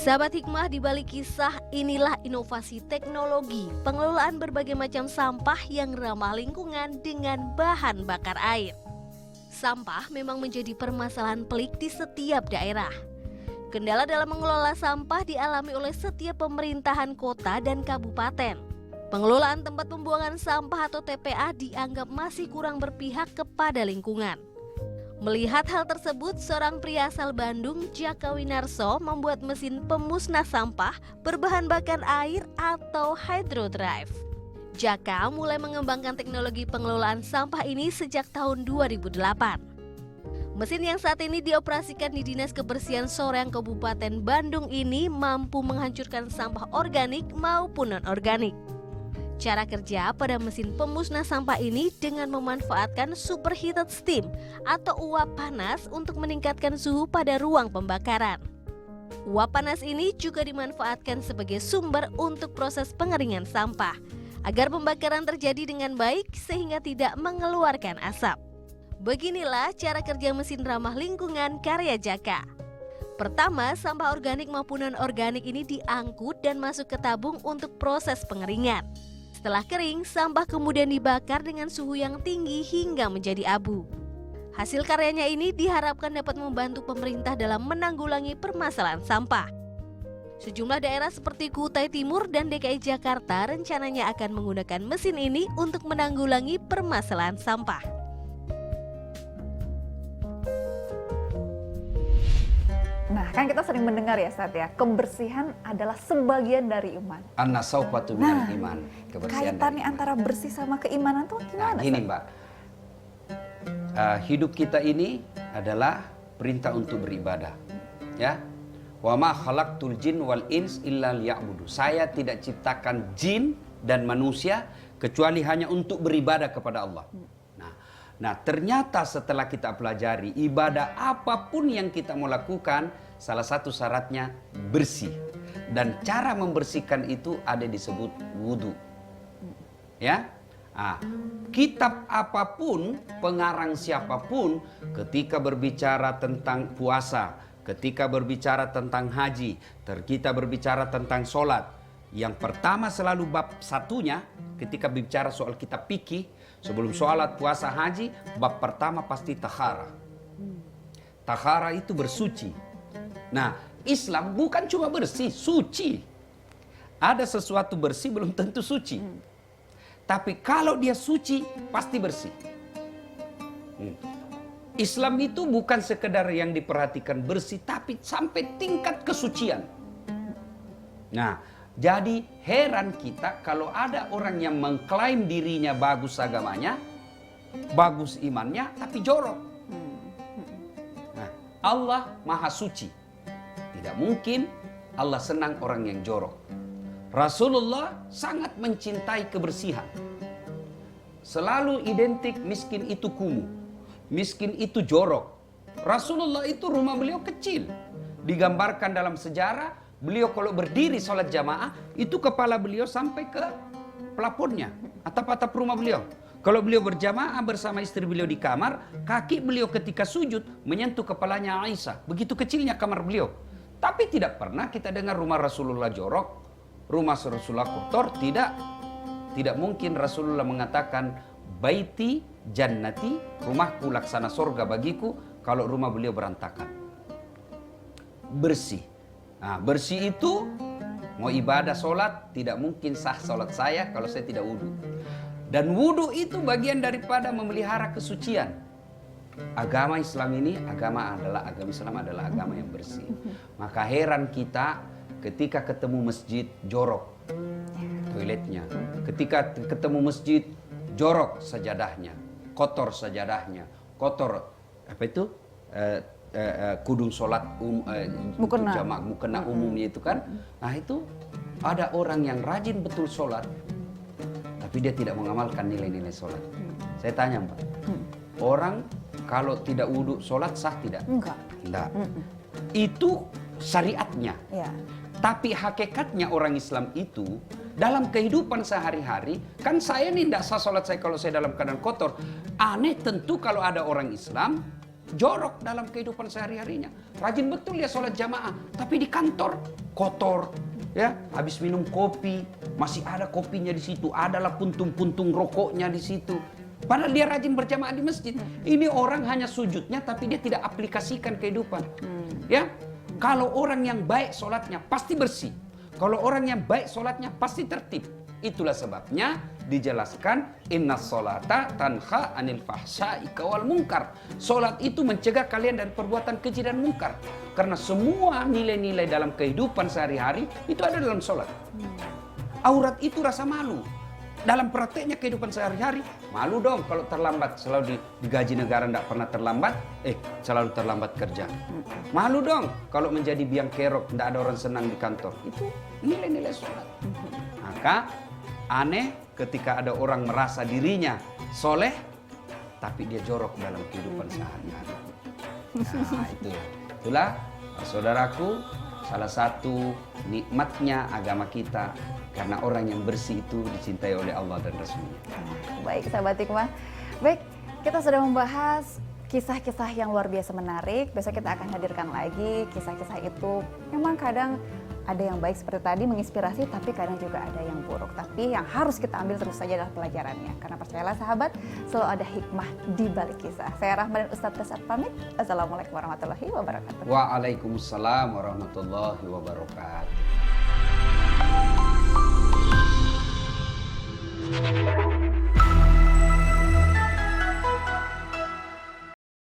Sahabat hikmah, di balik kisah inilah inovasi teknologi pengelolaan berbagai macam sampah yang ramah lingkungan dengan bahan bakar air. Sampah memang menjadi permasalahan pelik di setiap daerah. Kendala dalam mengelola sampah dialami oleh setiap pemerintahan kota dan kabupaten. Pengelolaan tempat pembuangan sampah atau TPA dianggap masih kurang berpihak kepada lingkungan. Melihat hal tersebut, seorang pria asal Bandung, Jaka Winarso, membuat mesin pemusnah sampah berbahan bakar air atau hydrodrive. Jaka mulai mengembangkan teknologi pengelolaan sampah ini sejak tahun 2008. Mesin yang saat ini dioperasikan di Dinas Kebersihan Soreang Kabupaten Bandung ini mampu menghancurkan sampah organik maupun non-organik. Cara kerja pada mesin pemusnah sampah ini dengan memanfaatkan superheated steam atau uap panas untuk meningkatkan suhu pada ruang pembakaran. Uap panas ini juga dimanfaatkan sebagai sumber untuk proses pengeringan sampah agar pembakaran terjadi dengan baik sehingga tidak mengeluarkan asap. Beginilah cara kerja mesin ramah lingkungan karya Jaka. Pertama, sampah organik maupun non-organik ini diangkut dan masuk ke tabung untuk proses pengeringan. Setelah kering, sampah kemudian dibakar dengan suhu yang tinggi hingga menjadi abu. Hasil karyanya ini diharapkan dapat membantu pemerintah dalam menanggulangi permasalahan sampah. Sejumlah daerah seperti Kutai Timur dan DKI Jakarta rencananya akan menggunakan mesin ini untuk menanggulangi permasalahan sampah. Nah, kan kita sering mendengar ya, Ustaz ya, kebersihan adalah sebagian dari iman. An-nasaufatu minal iman. Kebersihan kaitannya dari iman. antara bersih sama keimanan tuh gimana? Nah, gini Mbak, hidup kita ini adalah perintah untuk beribadah, ya. Wa ma khalaqtul jin wal ins illa liya'budu. Saya tidak ciptakan jin dan manusia kecuali hanya untuk beribadah kepada Allah. Nah, ternyata setelah kita pelajari ibadah apapun yang kita mau lakukan, salah satu syaratnya bersih. Dan cara membersihkan itu ada disebut wudhu. Ya, kitab apapun, pengarang siapapun, ketika berbicara tentang puasa, ketika berbicara tentang haji, kita berbicara tentang sholat, yang pertama selalu bab satunya, ketika berbicara soal kitab fikih, sebelum sholat, puasa, haji, bab pertama pasti tahara. Tahara itu bersuci. Nah, Islam bukan cuma bersih, suci. Ada sesuatu bersih belum tentu suci. Tapi kalau dia suci, pasti bersih. Islam itu bukan sekedar yang diperhatikan bersih, tapi sampai tingkat kesucian. Nah, jadi heran kita kalau ada orang yang mengklaim dirinya bagus agamanya, bagus imannya, tapi jorok. Nah, Allah maha suci. Tidak mungkin Allah senang orang yang jorok. Rasulullah sangat mencintai kebersihan. Selalu identik miskin itu kumuh, miskin itu jorok. Rasulullah itu rumah beliau kecil. Digambarkan dalam sejarah, beliau kalau berdiri sholat jamaah, itu kepala beliau sampai ke plafonnya, atap-atap rumah beliau. Kalau beliau berjamaah bersama istri beliau di kamar, kaki beliau ketika sujud menyentuh kepalanya Aisyah. Begitu kecilnya kamar beliau. Tapi tidak pernah kita dengar rumah Rasulullah jorok, rumah Rasulullah kotor. Tidak mungkin Rasulullah mengatakan, baiti jannati, rumahku laksana sorga bagiku, kalau rumah beliau berantakan. Bersih. Nah, bersih itu mau ibadah sholat, tidak mungkin sah sholat saya kalau saya tidak wudhu. Dan wudhu itu bagian daripada memelihara kesucian. Agama Islam agama Islam adalah agama yang bersih. Maka heran kita ketika ketemu masjid jorok toiletnya, ketika ketemu masjid jorok sajadahnya, kotor sajadahnya, kotor apa itu? Kudung sholat mukena umumnya itu kan. Nah, itu ada orang yang rajin betul sholat, tapi dia tidak mengamalkan nilai-nilai sholat. Saya tanya Mbak, orang kalau tidak wudhu sholat sah tidak? Enggak. Itu syariatnya. Ya. Tapi hakikatnya orang Islam itu dalam kehidupan sehari-hari, kan saya nih tidak sah sholat saya kalau saya dalam keadaan kotor. Aneh tentu kalau ada orang Islam jorok dalam kehidupan sehari-harinya. Rajin betul dia sholat jamaah, tapi di kantor kotor. Ya, habis minum kopi, masih ada kopinya di situ, adalah puntung-puntung rokoknya di situ. Padahal dia rajin berjamaah di masjid. Ini orang hanya sujudnya, tapi dia tidak aplikasikan kehidupan. Ya, kalau orang yang baik sholatnya pasti bersih. Kalau orang yang baik sholatnya pasti tertib. Itulah sebabnya dijelaskan inna sholata tanha anil fahsya'i wal munkar. Sholat itu mencegah kalian dari perbuatan keji dan mungkar. Karena semua nilai-nilai dalam kehidupan sehari-hari itu ada dalam sholat. Aurat itu rasa malu. Dalam prakteknya kehidupan sehari-hari, malu dong kalau terlambat. Selalu digaji negara tidak pernah terlambat, selalu terlambat kerja. Malu dong kalau menjadi biang kerok, tidak ada orang senang di kantor. Itu nilai-nilai sholat. Maka aneh ketika ada orang merasa dirinya soleh, tapi dia jorok dalam kehidupan sehari-hari. Nah itulah saudaraku, salah satu nikmatnya agama kita. Karena orang yang bersih itu dicintai oleh Allah dan Rasulnya. Baik sahabat hikmah. Baik, kita sudah membahas kisah-kisah yang luar biasa menarik. Besok kita akan hadirkan lagi kisah-kisah itu. Memang kadang ada yang baik seperti tadi menginspirasi, tapi kadang juga ada yang buruk. Tapi yang harus kita ambil terus saja adalah pelajarannya. Karena percayalah sahabat, selalu ada hikmah di balik kisah. Saya Rahma dan Ustadz Tesar pamit. Assalamualaikum warahmatullahi wabarakatuh. Waalaikumsalam warahmatullahi wabarakatuh.